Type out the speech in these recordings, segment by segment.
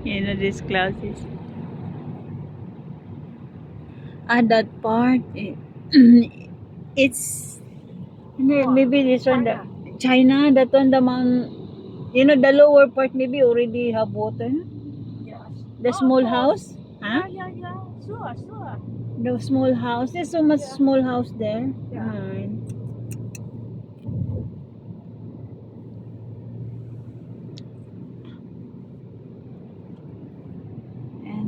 You know these classes. That part, it's maybe this one, the China, that one, the mount, the lower part maybe already have water. The small house, huh? Yeah. Sure. The small house. There's so much small house there. Yeah. And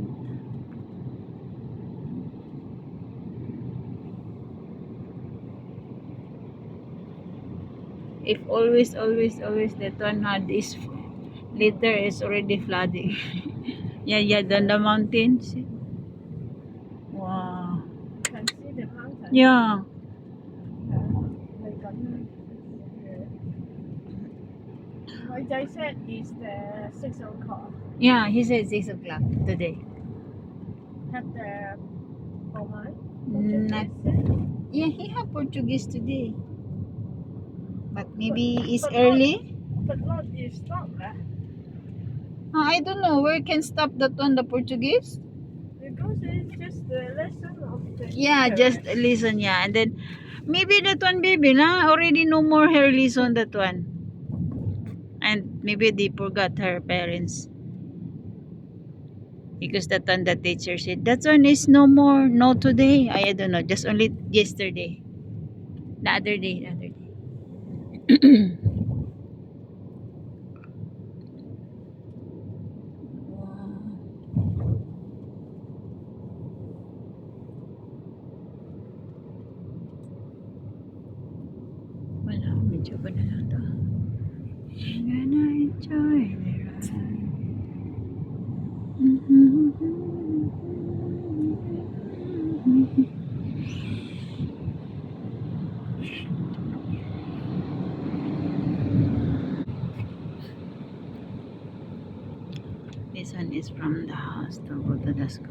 if always that one had this later is already flooding. Yeah, then the mountains. Wow. Can see the mountain. Yeah. Like I said, it's the 6 o'clock. Yeah, he said 6 o'clock today. Have the Oman. Not, yeah, he have Portuguese today. But maybe it's but early. But not is stop lah. I don't know where can stop that one, the Portuguese. Because it's just the lesson of the Yeah, year. just listen, yeah. And then maybe that one baby na already no more hair listen that one. And maybe they forgot her parents. Because that one the teacher said, that one is no more, no today. I don't know, just only yesterday. The other day. Wala, medyo ba na lang to? I'm gonna enjoy the ride. This one is from the house to go to the school.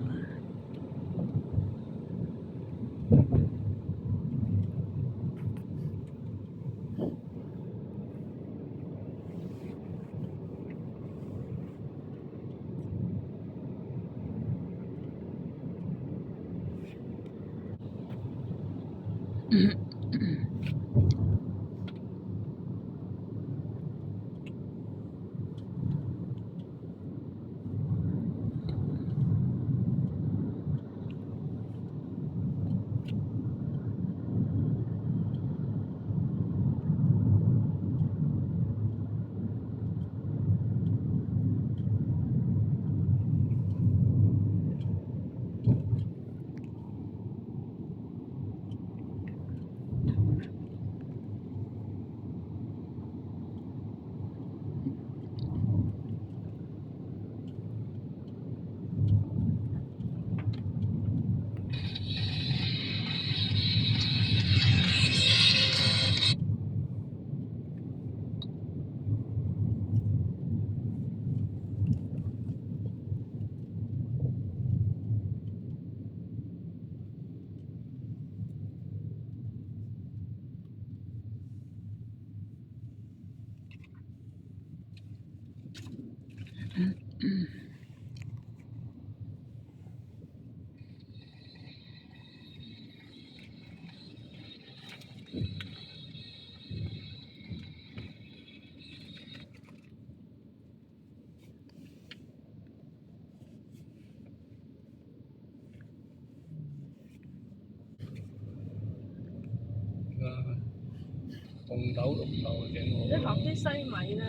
Để học啲西米啦，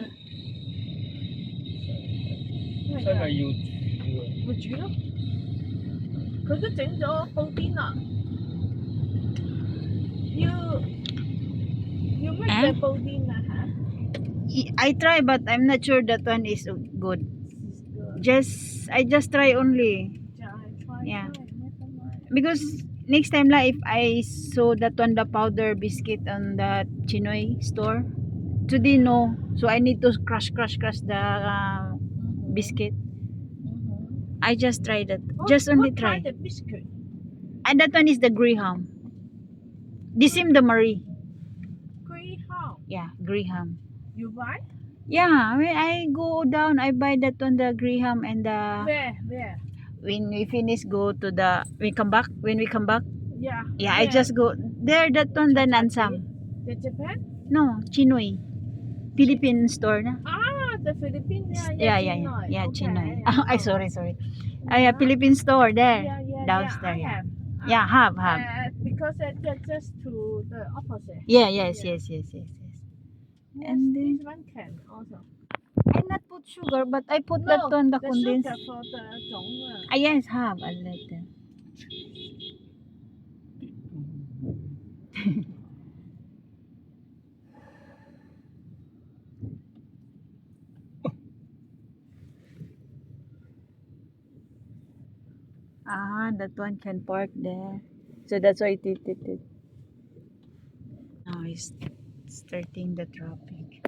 西米要煮嘅，咪煮咯。佢都整咗布甸啦，要 make the 布甸啊嚇。I try but I'm not sure that one is good. I just try only. Yeah. Because next time la if I saw that one the powder biscuit on the Chinoy store, today no. So I need to crush the biscuit. I just tried that. Just only try. The biscuit. And that one is the Graham. This is the Marie. Graham. Yeah, Graham. You buy? Yeah, when I go down, I buy that one, the Graham and the. Where? When we finish, go to the. We come back. When we come back, Yeah. yeah, I just go there. That one, the Nansam. The Japan? No, Chinoy. Philippine store na. Ah, the Philippines. Yeah, Yeah, yeah, yeah. Chinoy. Yeah, Okay, Chinoy. I know. Ay, sorry. Yeah. Philippine store there. Yeah. Downstairs, I yeah. have. Yeah, have. Because just to the opposite. Yeah, yes. Yes, And then, this one can also. I not put sugar, but I put that one, the the condensed. sugar for the 种 Ah, yes, have a little. Ah, that one can park there. So that's why it. Now it's starting the traffic.